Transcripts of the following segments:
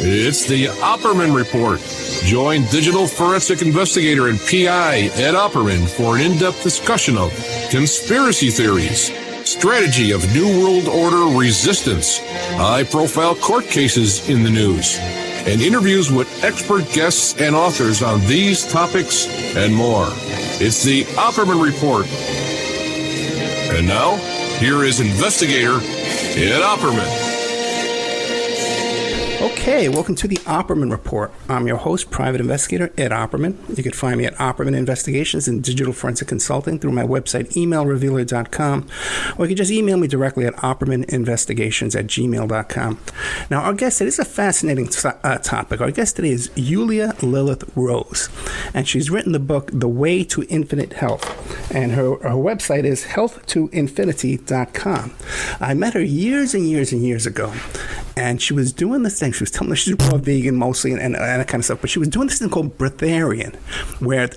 It's the Opperman Report. Join digital forensic investigator and PI Ed Opperman for an in-depth discussion of conspiracy theories, strategy of New World Order resistance, high-profile court cases in the news, and interviews with expert guests and authors on these topics and more. It's the Opperman Report. And now, here is investigator Ed Opperman. Okay, welcome to the Opperman Report. I'm your host, private investigator Ed Opperman. You can find me at Opperman Investigations and Digital Forensic Consulting through my website, emailrevealer.com, or you can just email me directly at oppermaninvestigations@gmail.com. Now, our guest today is a fascinating topic. Our guest today is Yulia Lilith Rose, and she's written the book, The Way to Infinite Health, and her website is healthtoinfinity.com. I met her years and years and years ago, and she was doing this thing. She was telling me she's raw vegan mostly and that kind of stuff, but she was doing this thing called breatharian, where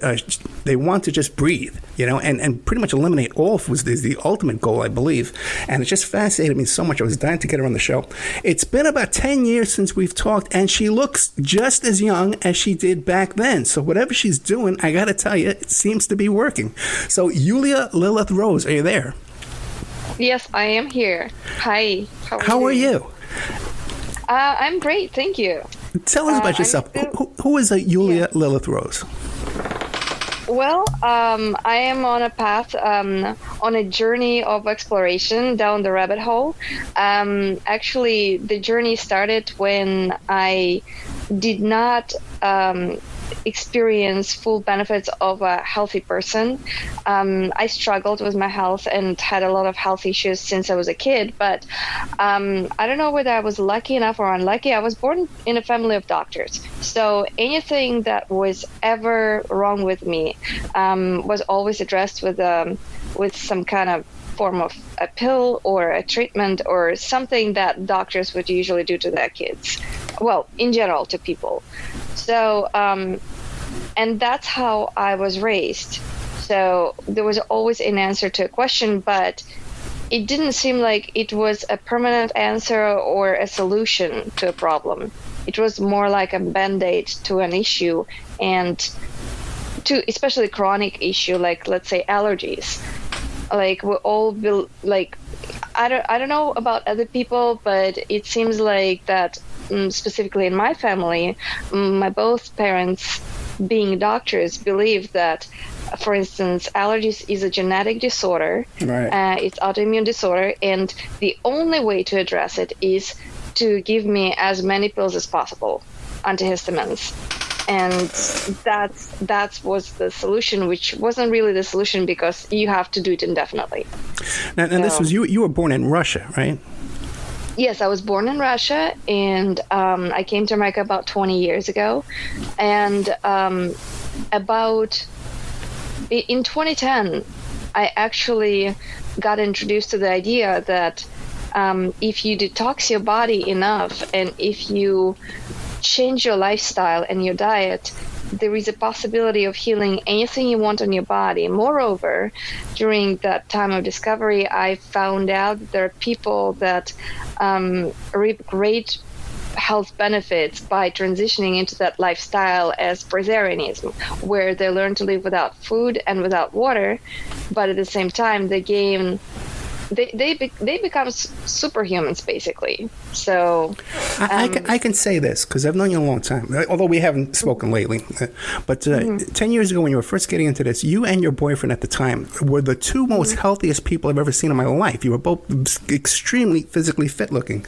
they want to just breathe, and pretty much eliminate all was the ultimate goal, I believe. And it just fascinated me so much. I was dying to get her on the show. It's been about 10 years since we've talked, and she looks just as young as she did back then. So whatever she's doing, I got to tell you, it seems to be working. So Yulia Lilith Rose, are you there? Yes, I am here. Hi. How are you? I'm great, thank you. Tell us about yourself. Who is Yulia Lilith Rose? Well, I am on a path, on a journey of exploration down the rabbit hole. Actually, the journey started when I did not experience full benefits of a healthy person. I struggled with my health and had a lot of health issues since I was a kid, but I don't know whether I was lucky enough or unlucky. I was born in a family of doctors, so anything that was ever wrong with me was always addressed with some kind of form of a pill or a treatment or something that doctors would usually do to their kids. Well, in general, to people. So, and that's how I was raised. So there was always an answer to a question, but it didn't seem like it was a permanent answer or a solution to a problem. It was more like a band-aid to an issue, and to especially chronic issue, like let's say allergies. Like we all I don't know about other people, but it seems like that specifically in my family, my both parents, being doctors, believe that, for instance, allergies is a genetic disorder. Right. It's autoimmune disorder, and the only way to address it is to give me as many pills as possible, antihistamines. And that was the solution, which wasn't really the solution because you have to do it indefinitely. Now, this was you were born in Russia, right? Yes, I was born in Russia, and I came to America about 20 years ago. And in 2010, I actually got introduced to the idea that if you detox your body enough and if you change your lifestyle and your diet, there is a possibility of healing anything you want on your body. Moreover, during that time of discovery, I found out that there are people that reap great health benefits by transitioning into that lifestyle as breatharianism, where they learn to live without food and without water, but at the same time they become superhumans, basically. So I can say this because I've known you a long time, although we haven't spoken lately. But 10 years ago, when you were first getting into this, you and your boyfriend at the time were the two most healthiest people I've ever seen in my life. You were both extremely physically fit looking,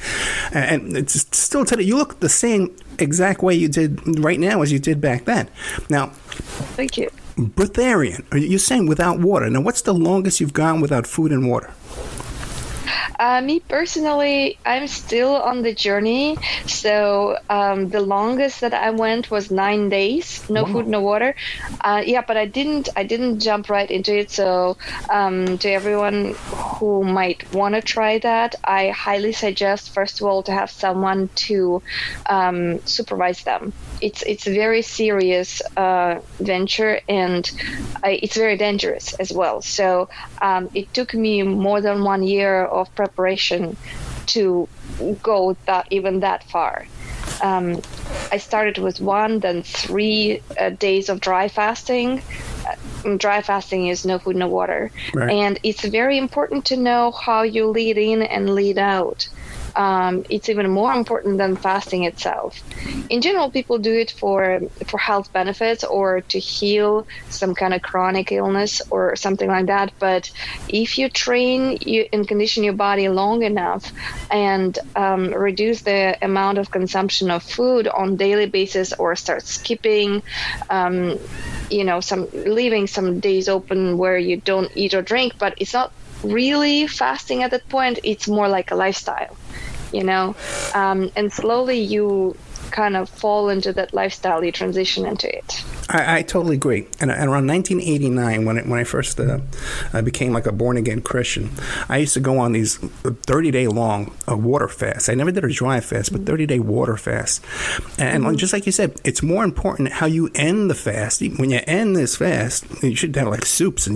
and it's still today you look the same exact way you did right now as you did back then. Now, thank you. Breatharian, you're saying without water. Now, what's the longest you've gone without food and water? Me personally, I'm still on the journey. So the longest that I went was 9 days, no food, no water. But I didn't jump right into it. So to everyone who might want to try that, I highly suggest, first of all, to have someone to supervise them. It's a very serious venture, and it's very dangerous as well. So it took me more than 1 year of preparation to go even that far. I started with 1, then 3 days of dry fasting. Dry fasting is no food, no water. Right. And it's very important to know how you lead in and lead out. It's even more important than fasting itself. In general, people do it for health benefits or to heal some kind of chronic illness or something like that. But if you train and condition your body long enough and reduce the amount of consumption of food on daily basis, or start skipping, leaving some days open where you don't eat or drink, but it's not really fasting at that point. It's more like a lifestyle, and slowly you kind of fall into that lifestyle, you transition into it. I totally agree. And around 1989, when I first became like a born-again Christian, I used to go on these 30-day long water fasts. I never did a dry fast, but 30-day water fast. And just like you said, it's more important how you end the fast. When you end this fast, you should have like soups and,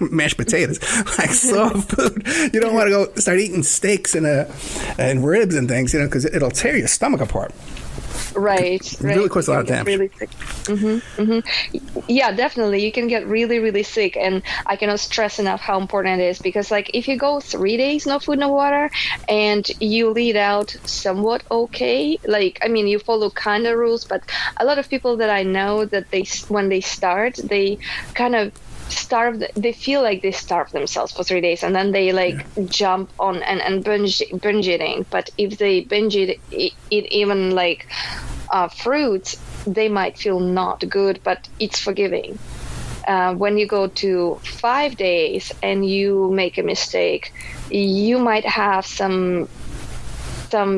mashed potatoes, like soft food. You don't want to go start eating steaks and ribs and things, because it'll tear your stomach apart. Right. It really causes a lot of damage. Really sick. Yeah, definitely. You can get really, really sick, and I cannot stress enough how important it is, because if you go 3 days no food, no water, and you lead out somewhat okay, you follow kind of rules, but a lot of people that I know that when they start, they kind of they feel like they starve themselves for 3 days, and then they jump on and binge eating. But if they binge eat even fruits, they might feel not good, but it's forgiving. When you go to 5 days and you make a mistake, you might have some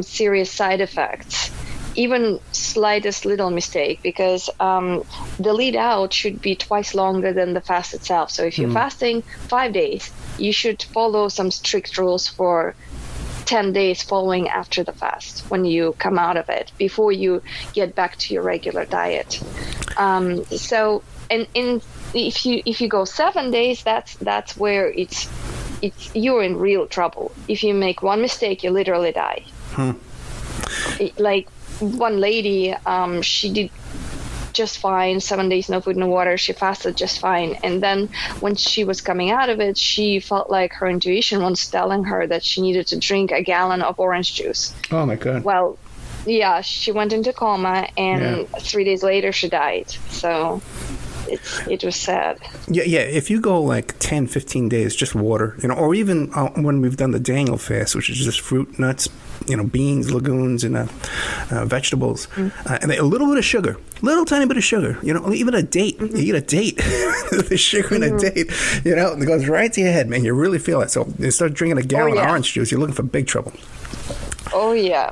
serious side effects. Even slightest little mistake, because the lead out should be twice longer than the fast itself. So if you're fasting 5 days, you should follow some strict rules for 10 days following after the fast, when you come out of it, before you get back to your regular diet. If you go 7 days, that's where you're in real trouble. If you make one mistake, you literally die. One lady, she did just fine, 7 days no food, no water. She fasted just fine. And then when she was coming out of it, she felt like her intuition was telling her that she needed to drink a gallon of orange juice. Oh, my God. Well, yeah, she went into coma, and 3 days later she died. So it was sad. Yeah. If you go 10, 15 days, just water, or even when we've done the Daniel fast, which is just fruit, nuts, beans, legumes, and vegetables, and a little bit of sugar, little tiny bit of sugar, even a date. You eat a date, the sugar in a date, it goes right to your head, man. You really feel it. So you start drinking a gallon of orange juice, you're looking for big trouble. Oh yeah,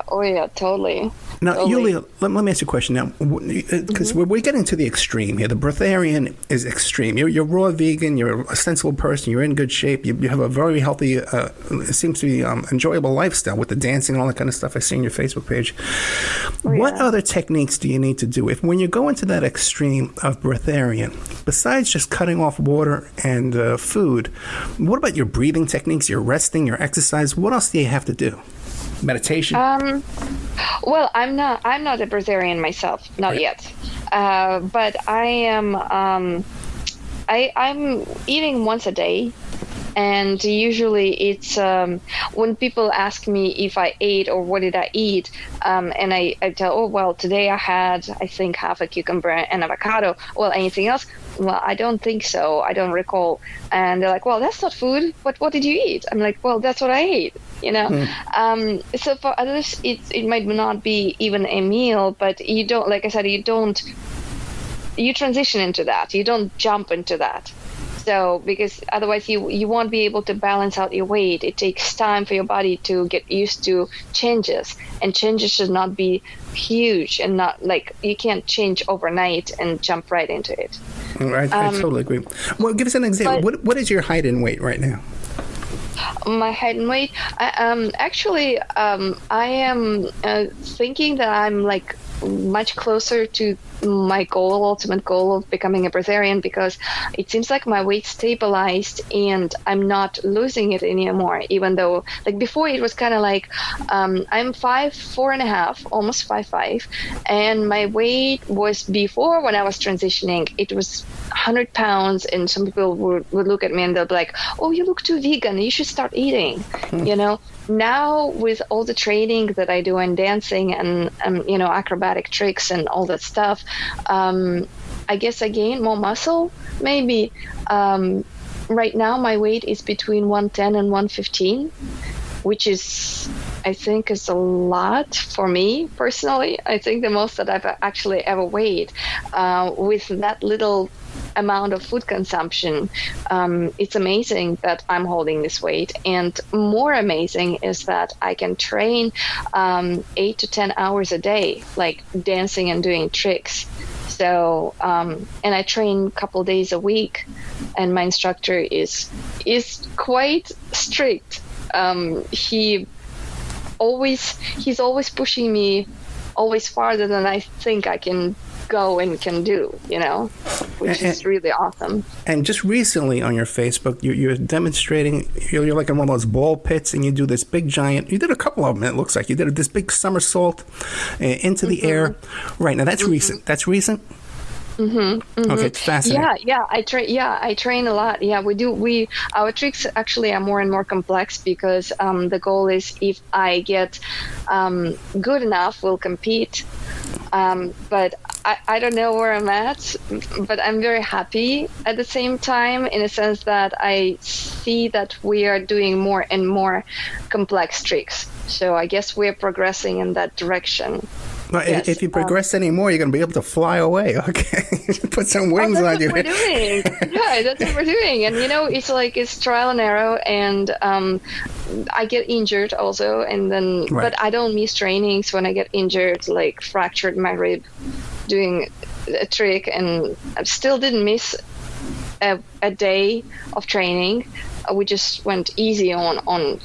totally. Now, totally. Yulia, let me ask you a question now, because we're getting to the extreme here. The breatharian is extreme. You're raw vegan. You're a sensible person. You're in good shape. You have a very healthy, it seems to be enjoyable lifestyle with the dancing and all that kind of stuff I see on your Facebook page. What other techniques do you need to do when you go into that extreme of breatharian? Besides just cutting off water and food, what about your breathing techniques, your resting, your exercise? What else do you have to do? Meditation? Well, I'm not a breatharian myself, not yet. But I am. I'm eating once a day, and usually it's when people ask me if I ate or what did I eat, and I tell, today I had, I think, half a cucumber and avocado. Well, anything else? Well, I don't think so. I don't recall. And they're like, well, that's not food. What did you eat? I'm like, well, that's what I ate. So for others, it might not be even a meal, but you don't, like I said, you transition into that. You don't jump into that. So, because otherwise you won't be able to balance out your weight. It takes time for your body to get used to changes, and changes should not be huge, and not you can't change overnight and jump right into it. I totally agree. Well, give us an example. What is your height and weight right now? My height and weight, I am thinking that I'm much closer to my ultimate goal of becoming a breatharian, because it seems like my weight stabilized and I'm not losing it anymore, even though like before it was kind of like I'm 5'4.5", almost 5'5", and my weight was, before when I was transitioning, it was 100 pounds, and some people would look at me and they'll be like, oh, you look too vegan, you should start eating. Now with all the training that I do in dancing and acrobatic tricks and all that stuff, I guess I gained more muscle, maybe. Right now my weight is between 110 and 115, which is, I think, is a lot for me personally. I think the most that I've actually ever weighed with that little amount of food consumption. It's amazing that I'm holding this weight, and more amazing is that I can train 8 to 10 hours a day, like dancing and doing tricks. So and I train a couple days a week, and my instructor is quite strict. He's always pushing me always farther than I think I can go and can do, which is really awesome. And just recently on your Facebook, you're demonstrating, you're like in one of those ball pits, and you do this big giant, you did a couple of them, it looks like. You did this big somersault into the air. Right, now that's recent. That's recent? Okay, it's fascinating. Yeah, I train a lot. Yeah, our tricks actually are more and more complex, because the goal is, if I get good enough, we'll compete. But I don't know where I'm at, but I'm very happy at the same time, in a sense that I see that we are doing more and more complex tricks. So I guess we're progressing in that direction. Well, yes. If you progress any more, you're going to be able to fly away. Okay, put some wings on you. That's what we're doing. Yeah, that's what we're doing. And it's trial and error, and I get injured also, and then but I don't miss trainings when I get injured, like fractured my rib doing a trick, and I still didn't miss a day of training. We just went easy on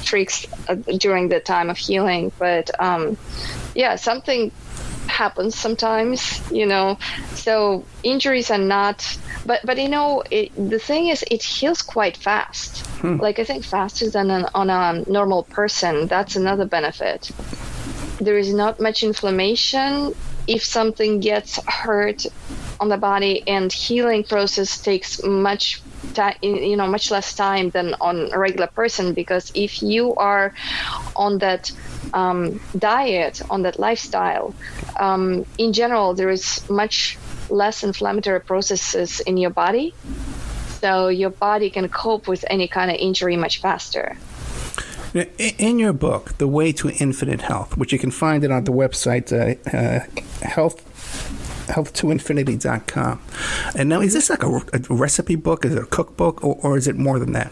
tricks during the time of healing, but something happens sometimes, so injuries are not, but the thing is, it heals quite fast. Like I think faster than on a normal person. That's another benefit. There is not much inflammation if something gets hurt on the body, and healing process takes much less time than on a regular person, because if you are on that diet, on that lifestyle, in general, there is much less inflammatory processes in your body, so your body can cope with any kind of injury much faster. In your book, The Way to Infinite Health, which you can find it on the website health2infinity.com. And now, is this like a recipe book? Is it a cookbook, or is it more than that?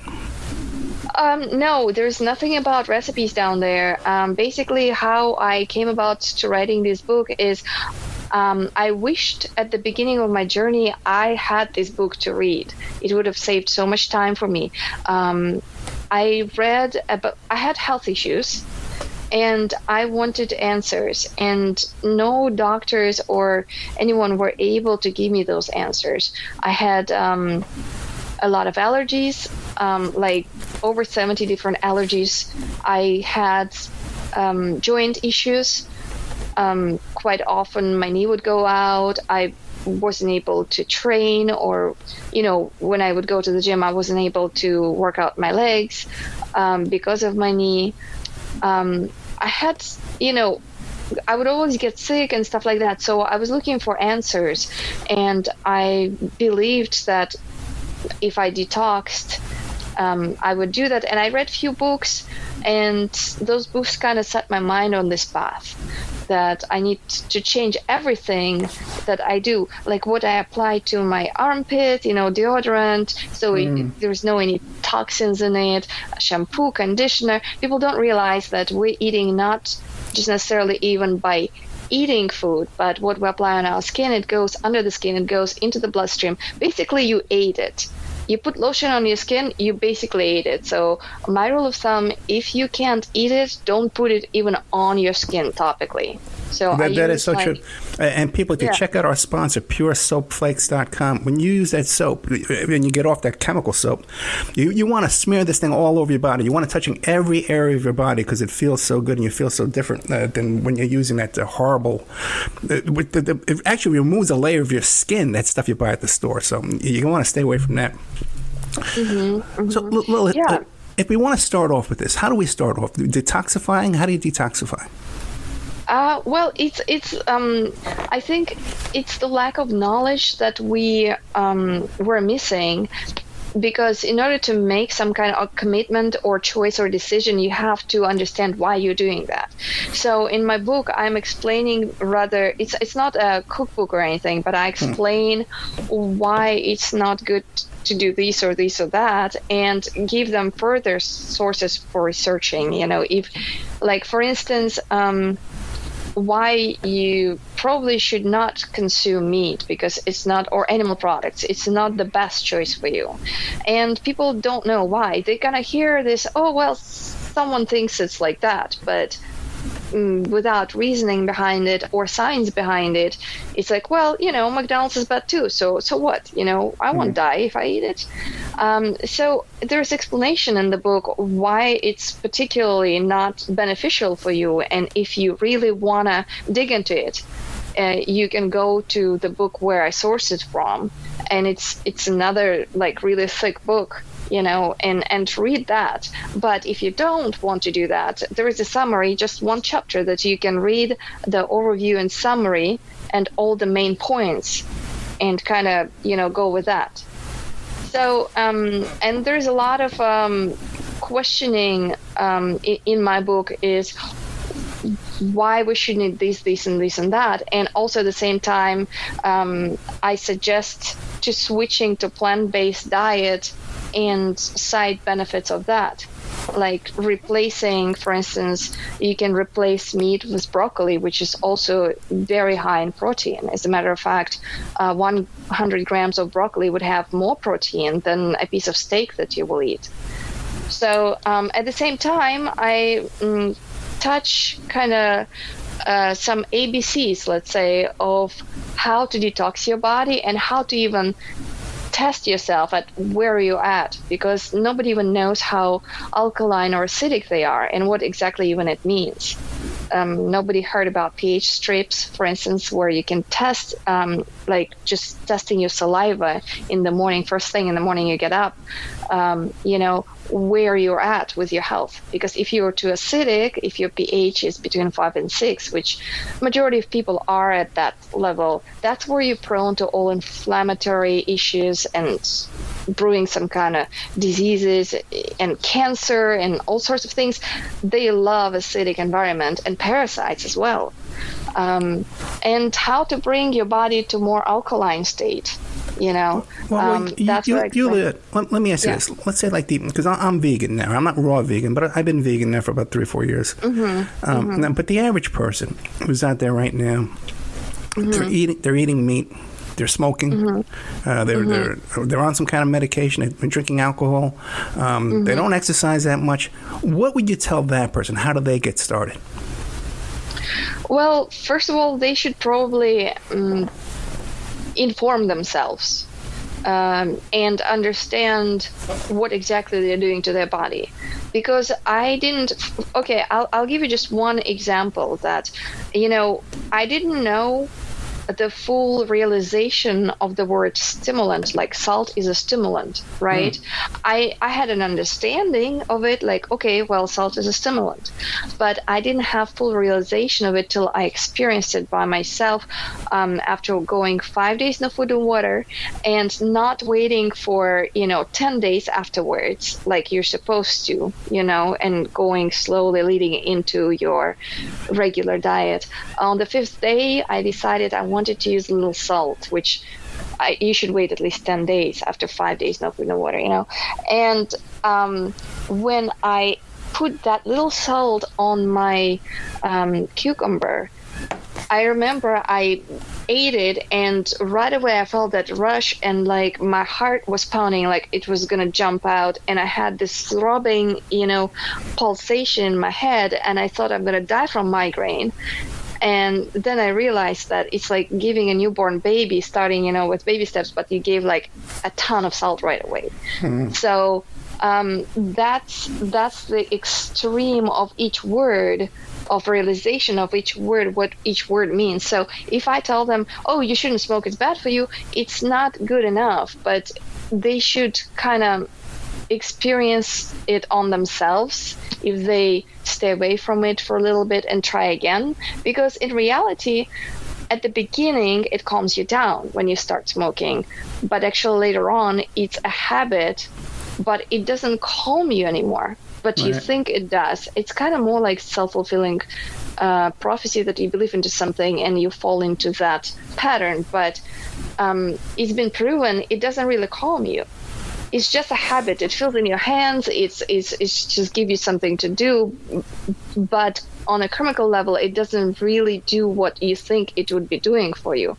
No, there's nothing about recipes down there. Basically, how I came about to writing this book is I wished at the beginning of my journey I had this book to read. It would have saved so much time for me. I had health issues, and I wanted answers, and no doctors or anyone were able to give me those answers. I had a lot of allergies, like over 70 different allergies. I had joint issues. Quite often my knee would go out. I wasn't able to train, or when I would go to the gym, I wasn't able to work out my legs because of my knee. I had I would always get sick and stuff like that, so I was looking for answers, and I believed that if I detoxed, I would do that. And I read a few books, and those books kind of set my mind on this path, that I need to change everything that I do, like what I apply to my armpit, deodorant, so there's no any toxins in it, shampoo, conditioner. People don't realize that we're eating not just necessarily even by eating food, but what we apply on our skin, it goes under the skin, it goes into the bloodstream. Basically, you ate it. You put lotion on your skin, you basically ate it. So my rule of thumb, if you can't eat it, don't put it even on your skin topically. So that is so true. And people can check out our sponsor, puresoapflakes.com. When you use that soap, when you get off that chemical soap, you want to smear this thing all over your body. You want to touch in every area of your body because it feels so good and you feel so different than when you're using that horrible. It actually removes a layer of your skin, that stuff you buy at the store. So you want to stay away from that. So, Lilith, if we want to start off with this, how do we start off? Detoxifying? How do you detoxify? Well, it's I think it's the lack of knowledge that we're missing, because in order to make some kind of commitment or choice or decision, you have to understand why you're doing that. So in my book, I'm explaining, rather, it's not a cookbook or anything, but I explain why it's not good to do this or this or that, and give them further sources for researching. If, like, for instance, why you probably should not consume meat, because it's not, or animal products, it's not the best choice for you. And people don't know why. They kind of hear this, oh, well, someone thinks it's like that, but without reasoning behind it or science behind it, it's like, well, McDonald's is bad too, so what? I won't die if I eat it. So there's explanation in the book why it's particularly not beneficial for you, and if you really want to dig into it, you can go to the book where I sourced it from, and it's another, like, really thick book, and read that. But if you don't want to do that, there is a summary, just one chapter that you can read, the overview and summary and all the main points, and kind of, go with that. So, and there's a lot of questioning in my book, is why we should need this and this and that. And also at the same time, I suggest to switching to plant-based diet and side benefits of that, like replacing, for instance, you can replace meat with broccoli, which is also very high in protein. As a matter of fact, 100 grams of broccoli would have more protein than a piece of steak that you will eat. So at the same time, I touch kind of some ABCs, let's say, of how to detox your body and how to even test yourself at where you're at, because nobody even knows how alkaline or acidic they are and what exactly even it means. Nobody heard about pH strips, for instance, where you can test, like just testing your saliva in the morning, first thing in the morning you get up, where you're at with your health. Because if you're too acidic, if your pH is between 5 and 6, which majority of people are at that level, that's where you're prone to all inflammatory issues and brewing some kind of diseases and cancer and all sorts of things. They love acidic environment and parasites as well. And how to bring your body to more alkaline state. That's Yulia, let me ask you this. Let's say, like, because I'm vegan now. I'm not raw vegan, but I've been vegan now for about 3 or 4 years. But the average person who's out there right now, they're eating meat, they're smoking, they're on some kind of medication, they've been drinking alcohol, they don't exercise that much. What would you tell that person? How do they get started? Well, first of all, they should probably inform themselves and understand what exactly they're doing to their body. Because I'll give you just one example that, I didn't know the full realization of the word stimulant, like salt is a stimulant, right? I had an understanding of it, like, okay, well, salt is a stimulant, but I didn't have full realization of it till I experienced it by myself after going 5 days no food and water, and not waiting for 10 days afterwards like you're supposed to, and going slowly leading into your regular diet. On the 5th day, I decided I wanted to use a little salt, which you should wait at least 10 days after 5 days no food no water, And when I put that little salt on my cucumber, I remember I ate it, and right away I felt that rush, and like my heart was pounding like it was gonna jump out, and I had this throbbing, pulsation in my head, and I thought I'm gonna die from migraine. And then I realized that it's like giving a newborn baby, starting, with baby steps, but you gave like a ton of salt right away. So that's the extreme of each word, of realization of each word, what each word means. So if I tell them, oh, you shouldn't smoke, it's bad for you, it's not good enough, but they should kind of experience it on themselves if they stay away from it for a little bit and try again. Because in reality, at the beginning, it calms you down when you start smoking, but actually later on, it's a habit, but it doesn't calm you anymore. But you think it does. It's kind of more like self-fulfilling prophecy, that you believe into something and you fall into that pattern. But it's been proven it doesn't really calm you. It's just a habit. It feels in your hands. It's just give you something to do. But on a chemical level, it doesn't really do what you think it would be doing for you.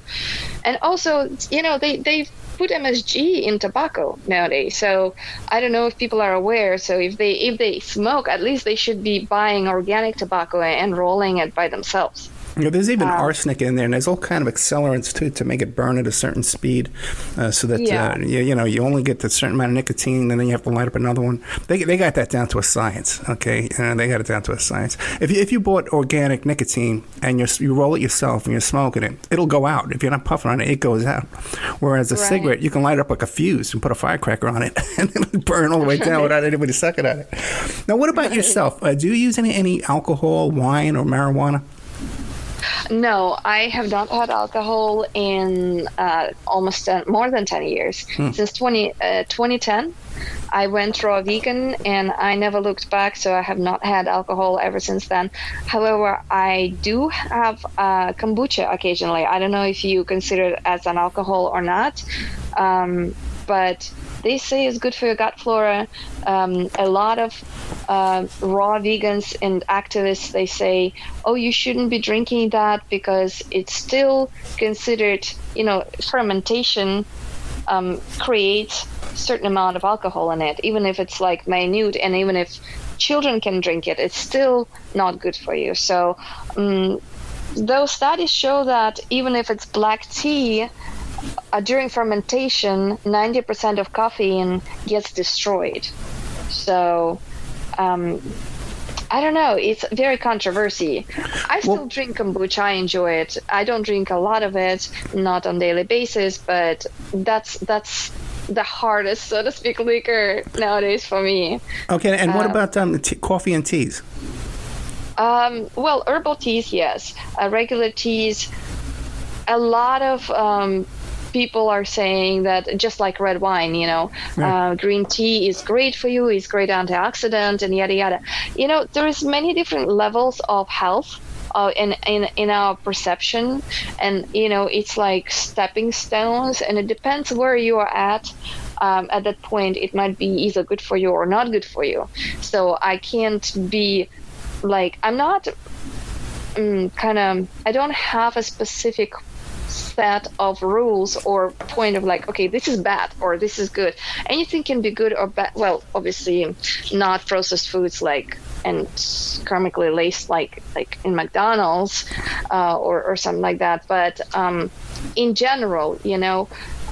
And also, they put MSG in tobacco nowadays. So I don't know if people are aware. So if they smoke, at least they should be buying organic tobacco and rolling it by themselves. There's even arsenic in there, and there's all kind of accelerants too to make it burn at a certain speed, so that you only get a certain amount of nicotine, and then you have to light up another one. They got that down to a science, okay? They got it down to a science. If you bought organic nicotine and you roll it yourself and you're smoking it, it'll go out. If you're not puffing on it, it goes out. Whereas a cigarette, you can light it up like a fuse and put a firecracker on it, and it'll burn all the way down without anybody sucking at it. Now, what about yourself? Do you use any alcohol, wine, or marijuana? No, I have not had alcohol in almost more than 10 years. Since 2010, I went raw vegan, and I never looked back, so I have not had alcohol ever since then. However, I do have kombucha occasionally. I don't know if you consider it as an alcohol or not, but they say it's good for your gut flora. A lot of raw vegans and activists, they say, oh, you shouldn't be drinking that because it's still considered, fermentation creates a certain amount of alcohol in it, even if it's like minute, and even if children can drink it, it's still not good for you. So those studies show that even if it's black tea, during fermentation, 90% of caffeine gets destroyed. So, I don't know. It's very controversial. I still drink kombucha. I enjoy it. I don't drink a lot of it, not on a daily basis, but that's the hardest, so to speak, liquor nowadays for me. Okay, and what about coffee and teas? Well, herbal teas, yes. Regular teas, a lot of people are saying that, just like red wine, green tea is great for you, is great antioxidant, and yada yada. There is many different levels of health in our perception, and it's like stepping stones, and it depends where you are at that point. It might be either good for you or not good for you. So I can't be like, I'm not I don't have a specific set of rules or point of like, okay, this is bad or this is good. Anything can be good or bad. Well, obviously not processed foods and chemically laced like in McDonald's or something like that. But in general,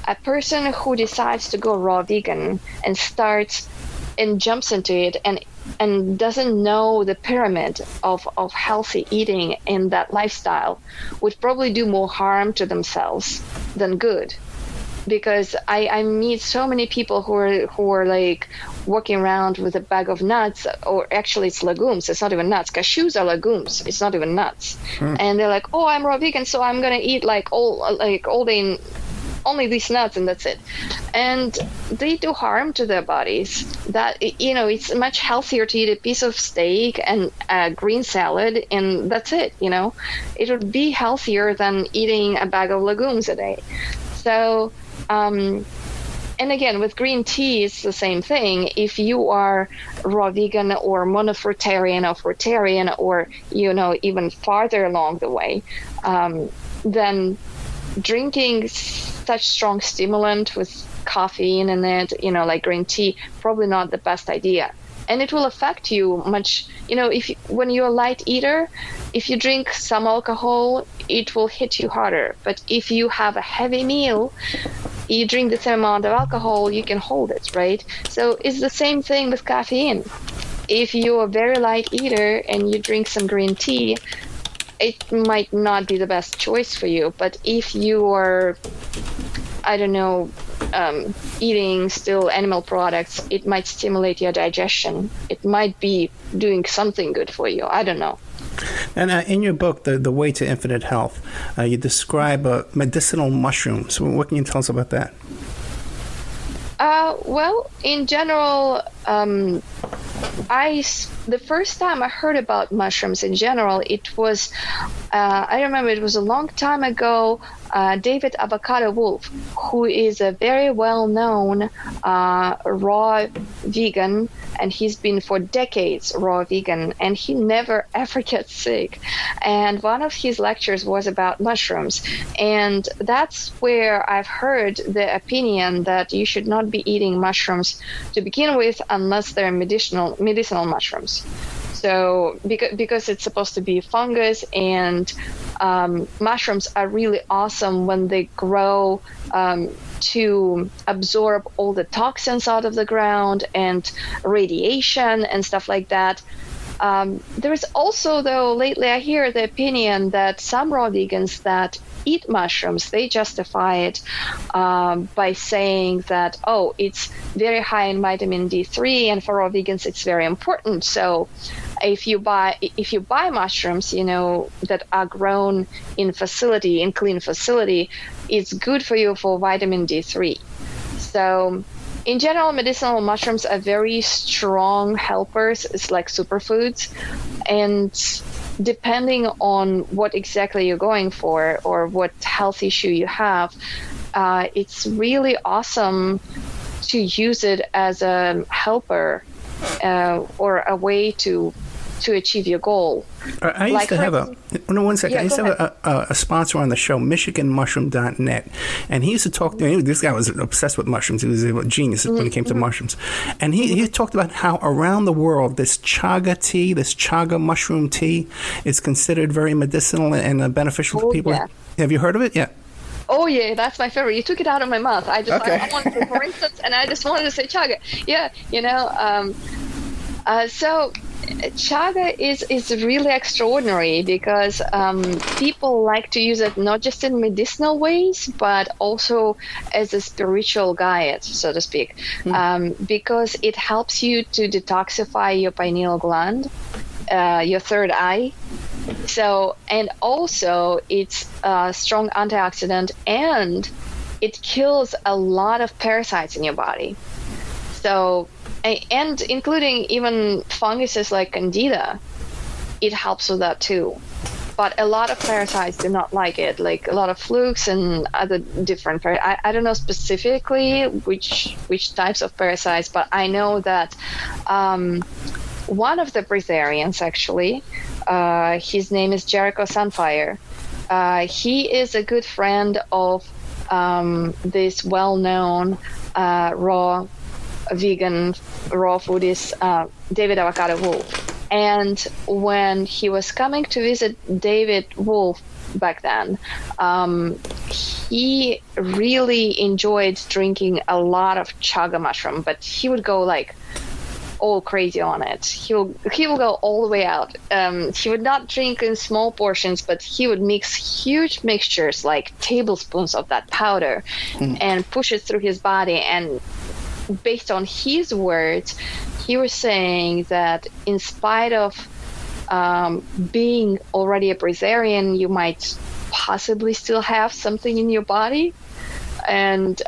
a person who decides to go raw vegan and starts and jumps into it and doesn't know the pyramid of healthy eating in that lifestyle would probably do more harm to themselves than good. Because I meet so many people who are like walking around with a bag of nuts, or actually it's legumes. It's not even nuts. Cashews are legumes. It's not even nuts. And they're like, oh, I'm raw vegan, so I'm gonna eat all day only these nuts, and that's it. And they do harm to their bodies. That it's much healthier to eat a piece of steak and a green salad, and that's it. It would be healthier than eating a bag of legumes a day. So, and again, with green tea, it's the same thing. If you are raw vegan or monofruitarian or fruitarian, or even farther along the way, then drinking such strong stimulant with caffeine in it, like green tea, probably not the best idea. and it will affect you much. When you're a light eater, if you drink some alcohol, it will hit you harder. But if you have a heavy meal, you drink the same amount of alcohol, you can hold it, right? So it's the same thing with caffeine. If you're a very light eater and you drink some green tea, it might not be the best choice for you. But if you are, I don't know, eating still animal products, it might stimulate your digestion. It might be doing something good for you. I don't know. And in your book, The Way to Infinite Health, you describe medicinal mushrooms. What can you tell us about that? Well, in general, the first time I heard about mushrooms in general, it was, I remember it was a long time ago, David Avocado Wolf, who is a very well-known raw vegan, and he's been for decades raw vegan, and he never ever gets sick. And one of his lectures was about mushrooms, and that's where I've heard the opinion that you should not be eating mushrooms to begin with unless they're medicinal mushrooms. So because it's supposed to be fungus, and mushrooms are really awesome when they grow to absorb all the toxins out of the ground and radiation and stuff like that. There's also, though, lately I hear the opinion that some raw vegans that eat mushrooms, they justify it by saying that, it's very high in vitamin D3, and for raw vegans it's very important. So if you buy mushrooms, that are grown in clean facility, it's good for you for vitamin D3. So in general, medicinal mushrooms are very strong helpers. It's like superfoods. And depending on what exactly you're going for or what health issue you have, it's really awesome to use it as a helper or a way to achieve your goal. I used to have a sponsor on the show, MichiganMushroom.net, and he used to talk to me. This guy was obsessed with mushrooms. He was a genius when it came to mushrooms. And he talked about how around the world this chaga tea, this chaga mushroom tea, is considered very medicinal and beneficial to people. Yeah. Have you heard of it? Yeah. Oh, yeah, that's my favorite. You took it out of my mouth. I wanted to, for instance, and I just wanted to say chaga. Yeah, so chaga is really extraordinary because people like to use it not just in medicinal ways, but also as a spiritual guide, so to speak, because it helps you to detoxify your pineal gland, your third eye. So, and also it's a strong antioxidant, and it kills a lot of parasites in your body. So, and including even funguses like Candida, it helps with that too. But a lot of parasites do not like it, like a lot of flukes and other different parasites. I don't know specifically which types of parasites, but I know that one of the breatharians, actually, his name is Jericho Sunfire. He is a good friend of this well-known raw vegan raw foodist David Avocado Wolf. And when he was coming to visit David Wolf back then, he really enjoyed drinking a lot of chaga mushroom, but he would go like all crazy on it. He will go all the way out. He would not drink in small portions, but he would mix huge mixtures, like tablespoons of that powder, and push it through his body. And based on his words, he was saying that in spite of being already a breatharian, you might possibly still have something in your body. And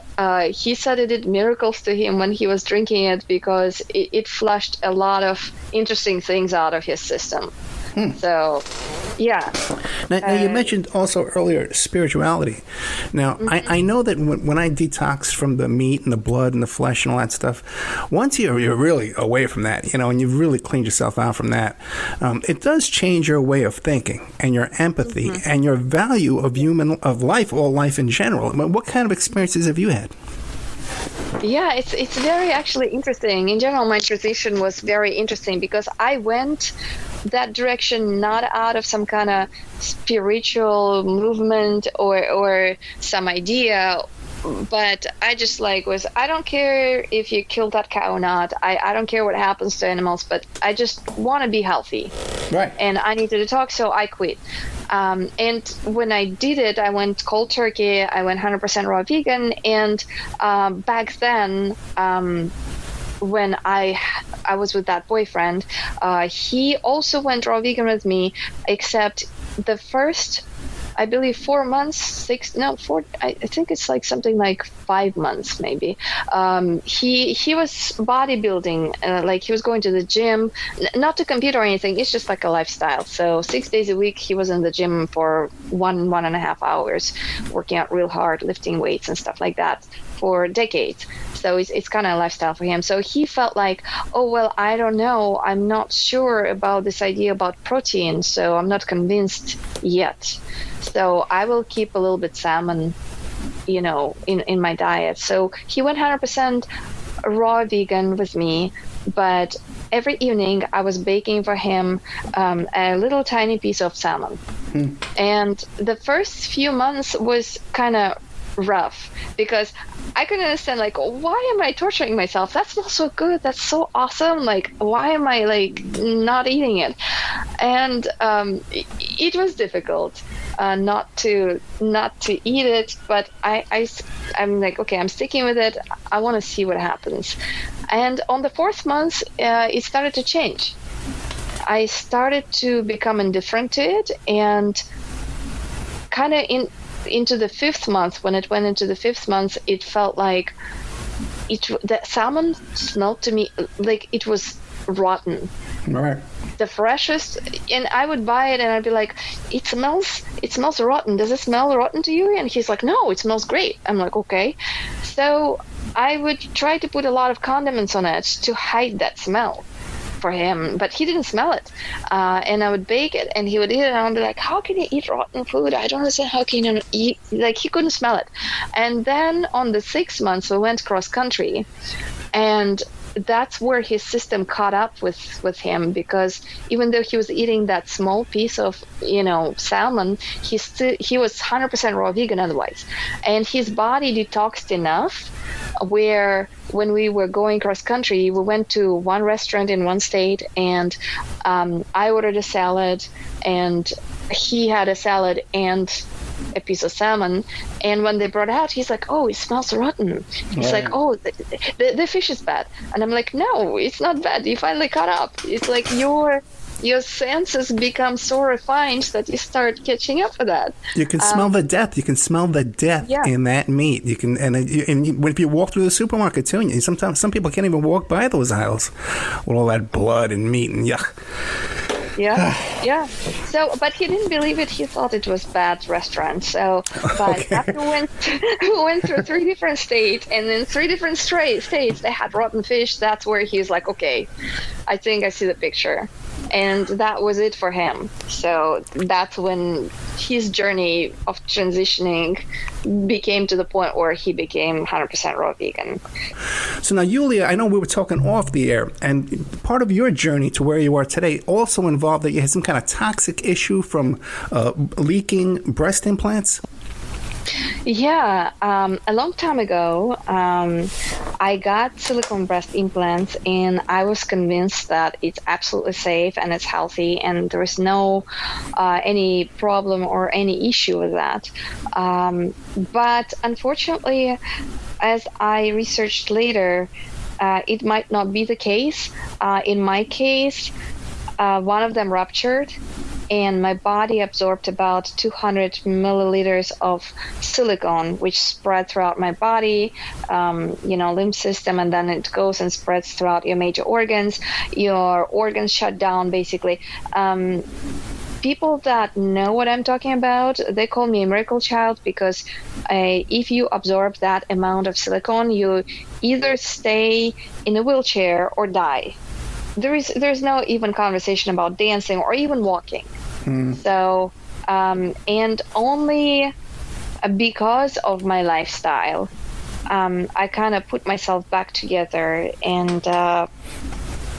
he said it did miracles to him when he was drinking it, because it flushed a lot of interesting things out of his system. So, yeah. Now, you mentioned also earlier spirituality. Now, I know that when I detox from the meat and the blood and the flesh and all that stuff, once you're really away from that, and you've really cleaned yourself out from that, it does change your way of thinking and your empathy and your value of life, all life in general. I mean, what kind of experiences have you had? Yeah, it's very actually interesting. In general, my transition was very interesting because I went that direction not out of some kind of spiritual movement or some idea, but I just I don't care if you kill that cow or not. I don't care what happens to animals, but I just want to be healthy. Right. And I need to detox, so I quit. And when I did it, I went cold turkey. I went 100% raw vegan. And back then, when I was with that boyfriend, he also went raw vegan with me, except the first, I believe 4 months, I think it's like something like 5 months maybe. He was bodybuilding, like he was going to the gym, not to compete or anything. It's just like a lifestyle. So 6 days a week, he was in the gym for 1.5 hours, working out real hard, lifting weights and stuff like that for decades. So it's kind of a lifestyle for him. So he felt like, oh, well, I don't know. I'm not sure about this idea about protein, so I'm not convinced yet. So I will keep a little bit salmon, in my diet. So he went 100% raw vegan with me, but every evening I was baking for him a little tiny piece of salmon. And the first few months was kind of rough because I couldn't understand, like, why am I torturing myself? That smells so good. That's so awesome. Like, why am I not eating it? And it was difficult not to eat it, but I'm like, okay, I'm sticking with it. I want to see what happens. And on the 4th month, it started to change. I started to become indifferent to it, and kind of into the 5th month, when it went into the 5th month, it felt like the salmon smelled to me like it was rotten. Right. The freshest, and I would buy it and I'd be like, it smells rotten. Does it smell rotten to you? And he's like, no, it smells great. I'm like, okay. So I would try to put a lot of condiments on it to hide that smell for him, but he didn't smell it. And I would bake it and he would eat it, and I would be like, how can you eat rotten food? I don't understand, how can you eat, like, he couldn't smell it. And then on the 6th month, we went cross country, and that's where his system caught up with him, because even though he was eating that small piece of salmon, he was 100% raw vegan otherwise, and his body detoxed enough where when we were going cross country, we went to one restaurant in one state, and I ordered a salad and he had a salad and a piece of salmon, and when they brought it out, he's like, oh, it smells rotten. He's like, oh, the fish is bad. And I'm like, no, it's not bad. You finally caught up. It's like your senses become so refined that you start catching up with that. You can smell the death. You can smell the death in that meat. You can, and if you walk through the supermarket too, and sometimes some people can't even walk by those aisles with all that blood and meat and yuck. Yeah. So, but he didn't believe it. He thought it was bad restaurant. So, but after we went through 3 different states, and in 3 different states they had rotten fish. That's where he's like, okay, I think I see the picture. And that was it for him. So that's when his journey of transitioning became to the point where he became 100% raw vegan. So now, Yulia, I know we were talking off the air, and part of your journey to where you are today also involved that you had some kind of toxic issue from leaking breast implants? Yeah, a long time ago, I got silicone breast implants, and I was convinced that it's absolutely safe and it's healthy, and there is no any problem or any issue with that. But unfortunately, as I researched later, it might not be the case. In my case, one of them ruptured, and my body absorbed about 200 milliliters of silicone, which spread throughout my body, lymph system, and then it goes and spreads throughout your major organs. Your organs shut down, basically. People that know what I'm talking about, they call me a miracle child, because if you absorb that amount of silicone, you either stay in a wheelchair or die. There's no even conversation about dancing or even walking. So, and only because of my lifestyle, I kind of put myself back together and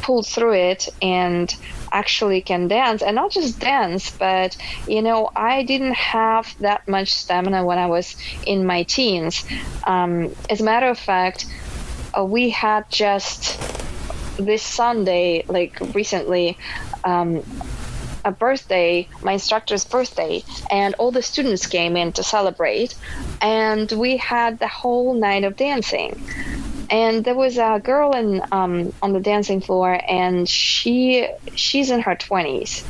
pulled through it and actually can dance. And not just dance, but, I didn't have that much stamina when I was in my teens. As a matter of fact, we had just this Sunday, like recently, a birthday, my instructor's birthday, and all the students came in to celebrate, and we had the whole night of dancing. And there was a girl on the dancing floor, and she's in her 20s,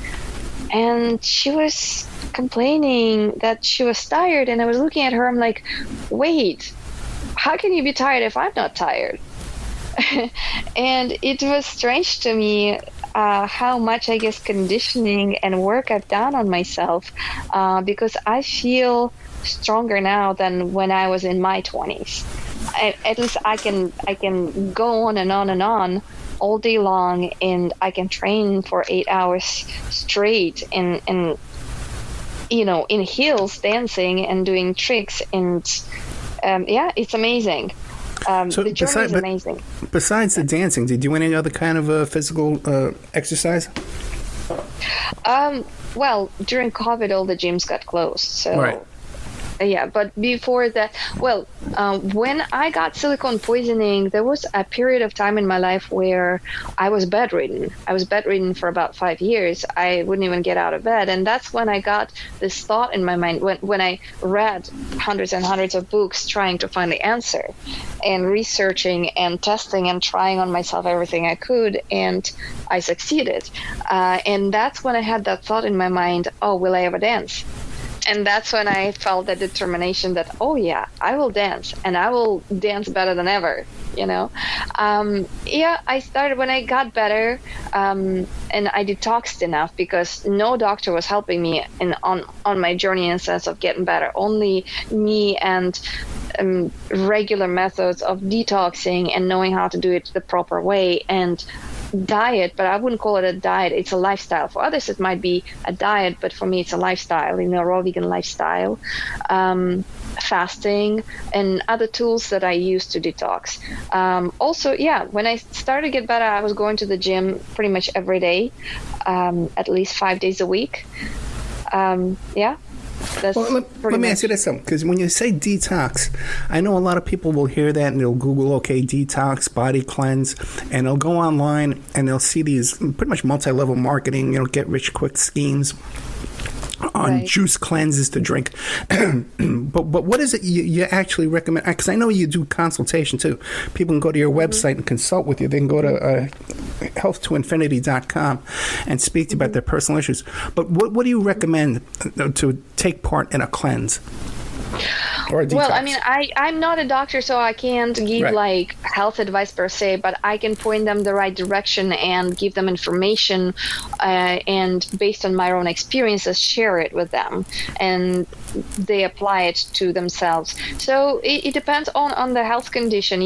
and she was complaining that she was tired, and I was looking at her, I'm like, wait, how can you be tired if I'm not tired? And it was strange to me how much, I guess, conditioning and work I've done on myself, because I feel stronger now than when I was in my 20s. At least I can go on and on and on all day long, and I can train for 8 hours straight and in heels dancing and doing tricks, and it's amazing. So the journey is amazing. Besides the dancing, do you do any other kind of physical exercise? Well, during COVID, all the gyms got closed, so. Right. Yeah, but before that, when I got silicone poisoning, there was a period of time in my life where I was bedridden. I was bedridden for about 5 years. I wouldn't even get out of bed. And that's when I got this thought in my mind, when I read hundreds and hundreds of books trying to find the answer and researching and testing and trying on myself everything I could, and I succeeded. And that's when I had that thought in my mind, oh, will I ever dance? And that's when I felt the determination that, oh yeah, I will dance, and I will dance better than ever, I started when I got better, and I detoxed enough, because no doctor was helping me on my journey in the sense of getting better. Only me and regular methods of detoxing and knowing how to do it the proper way, and diet, but I wouldn't call it a diet. It's a lifestyle. For others, it might be a diet, but for me, it's a lifestyle, raw vegan lifestyle, fasting, and other tools that I use to detox. Also, when I started to get better, I was going to the gym pretty much every day, at least 5 days a week. Let me ask you this, because when you say detox, I know a lot of people will hear that and they'll Google, detox, body cleanse, and they'll go online and they'll see these pretty much multi-level marketing, get rich quick schemes on juice cleanses to drink. But what is it you actually recommend? Because I know you do consultation too. People can go to your website and consult with you. They can go to health2infinity.com and speak to you about their personal issues. But what do you recommend to take part in a cleanse? Well, I mean, I'm not a doctor, so I can't give health advice per se, but I can point them the right direction and give them information, and based on my own experiences, share it with them, and they apply it to themselves. So it depends on the health condition.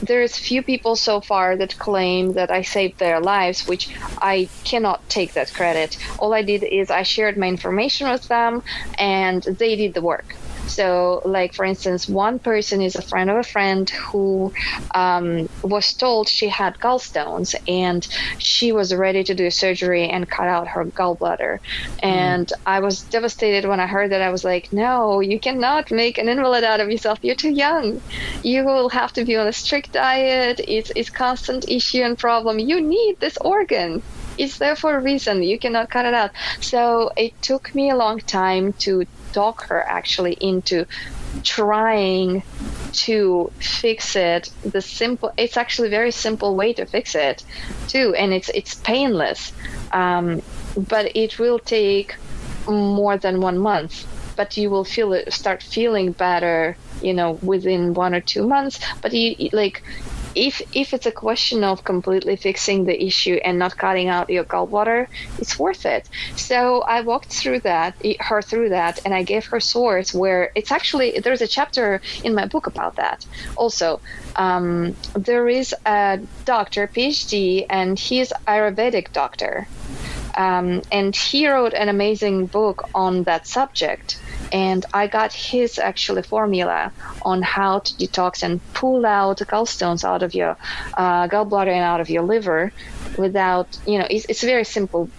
There's few people so far that claim that I saved their lives, which I cannot take that credit. All I did is I shared my information with them, and they did the work. So, for instance, one person is a friend of a friend who was told she had gallstones, and she was ready to do surgery and cut out her gallbladder. And I was devastated when I heard that. I was like, no, you cannot make an invalid out of yourself. You're too young. You will have to be on a strict diet. It's constant issue and problem. You need this organ. It's there for a reason. You cannot cut it out. So it took me a long time to talk her actually into trying to fix it. It's actually a very simple way to fix it too, and it's painless, but it will take more than 1 month, but you will start feeling better within 1 or 2 months. But if it's a question of completely fixing the issue and not cutting out your gallbladder, it's worth it. So I walked her through that, and I gave her source where there's a chapter in my book about that. Also, there is a doctor, PhD, and he's Ayurvedic doctor. And he wrote an amazing book on that subject. and I got his actually formula on how to detox and pull out gallstones out of your gallbladder and out of your liver without, it's a very simple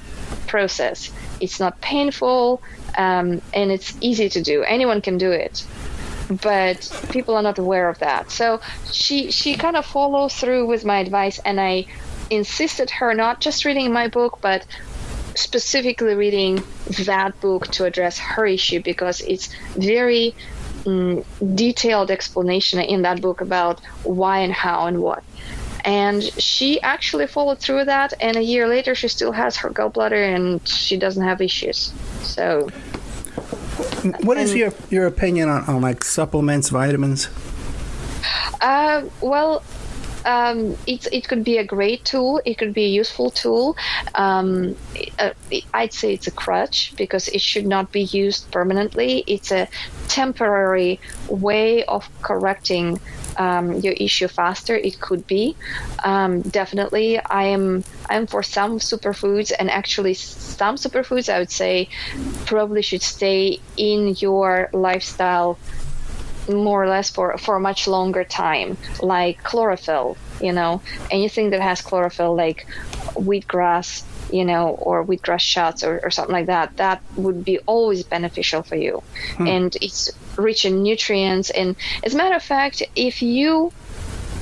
process. It's not painful, and it's easy to do. Anyone can do it, but people are not aware of that. So she kind of follows through with my advice, and I insisted her not just reading my book, but specifically reading that book to address her issue, because it's very detailed explanation in that book about why and how and what. And she actually followed through with that, and a year later she still has her gallbladder and she doesn't have issues. So what is your opinion on like supplements, vitamins? It could be a great tool. It could be a useful tool. I'd say it's a crutch, because it should not be used permanently. It's a temporary way of correcting your issue faster. It could be. Definitely, I am for some superfoods, and actually some superfoods I would say probably should stay in your lifestyle more or less for a much longer time, like chlorophyll, anything that has chlorophyll, like wheatgrass, or wheatgrass shots or something like that, that would be always beneficial for you. And it's rich in nutrients. And as a matter of fact, if you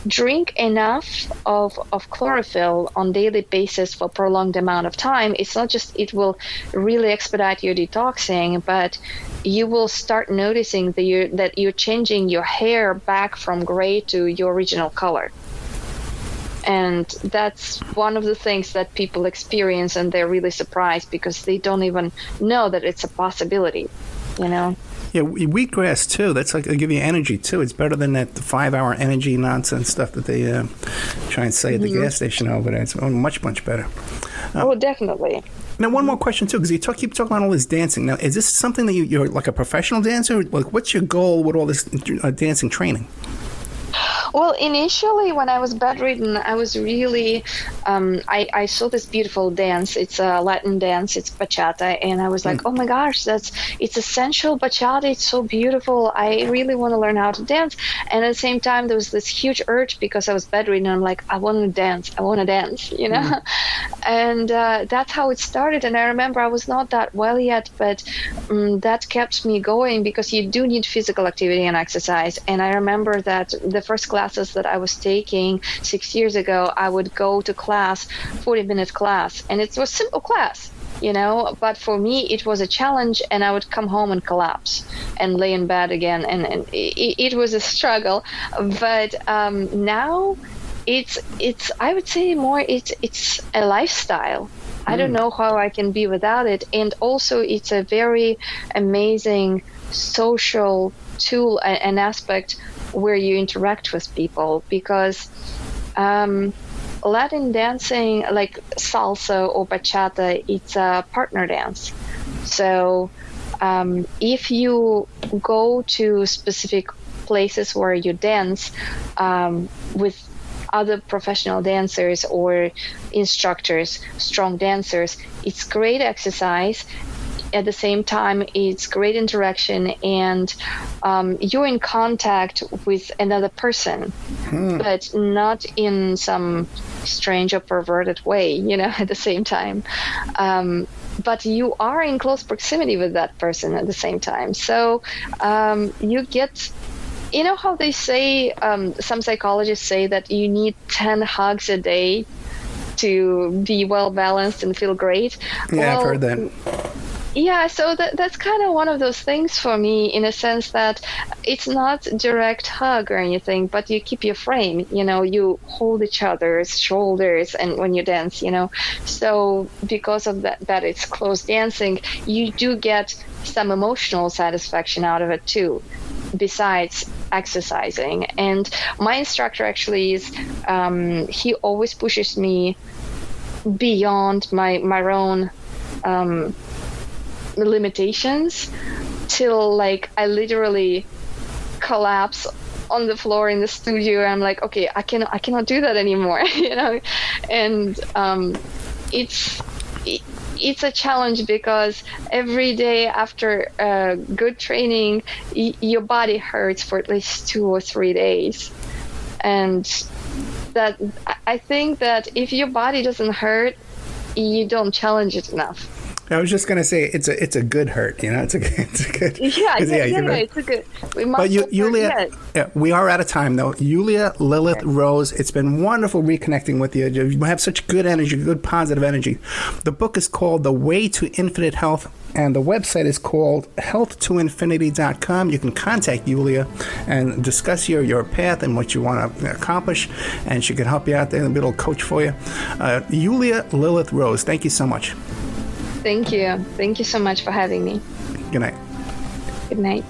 drink enough of chlorophyll on daily basis for a prolonged amount of time, it's not just it will really expedite your detoxing, but you will start noticing that you're changing your hair back from gray to your original color. And that's one of the things that people experience, and they're really surprised because they don't even know that it's a possibility, Yeah, wheatgrass too. That's like, it'll give you energy too. It's better than that 5-hour energy nonsense stuff that they try and say at the gas station over there. It's much, much better. Definitely. Now, one more question too, because you keep talking about all this dancing. Now, is this something that you're like a professional dancer? Like, what's your goal with all this dancing training? Well, initially when I was bedridden, I was really, I saw this beautiful dance. It's a Latin dance. It's bachata. And I was like, oh my gosh, it's essential bachata. It's so beautiful. I really want to learn how to dance. And at the same time, there was this huge urge because I was bedridden. I'm like, I want to dance. And that's how it started. And I remember I was not that well yet, but that kept me going, because you do need physical activity and exercise. And I remember that the first classes that I was taking 6 years ago, I would go to class, 40-minute class, and it was simple class, but for me it was a challenge, and I would come home and collapse and lay in bed again, and it was a struggle. But now it's I would say more it's a lifestyle. I don't know how I can be without it. And also it's a very amazing social tool, an aspect where you interact with people, because Latin dancing, like salsa or bachata, it's a partner dance. So if you go to specific places where you dance with other professional dancers or instructors, strong dancers, it's great exercise. At the same time, it's great interaction, and you're in contact with another person, but not in some strange or perverted way, at the same time. But you are in close proximity with that person at the same time. So you get, how they say, some psychologists say that you need 10 hugs a day to be well balanced and feel great. Yeah, I've heard that. Yeah, so that's kind of one of those things for me, in a sense that it's not direct hug or anything, but you keep your frame, you hold each other's shoulders, and when you dance, so because of that it's close dancing, you do get some emotional satisfaction out of it too, besides exercising. And my instructor actually is, he always pushes me beyond my own limitations, till like I literally collapse on the floor in the studio. I'm like, okay, I cannot do that anymore, and it's a challenge because every day after good training, your body hurts for at least 2 or 3 days. And that I think that if your body doesn't hurt, you don't challenge it enough. I was just gonna say it's a good hurt, you know. It's a good. It's a good. But Yulia, we are out of time though. Yulia Lilith Rose, it's been wonderful reconnecting with you. You have such good energy, good positive energy. The book is called The Way to Infinite Health, and the website is called healthtoinfinity.com. You can contact Yulia and discuss your path and what you want to accomplish, and she can help you out there and be a little coach for you. Yulia Lilith Rose, thank you so much. Thank you. Thank you so much for having me. Good night. Good night.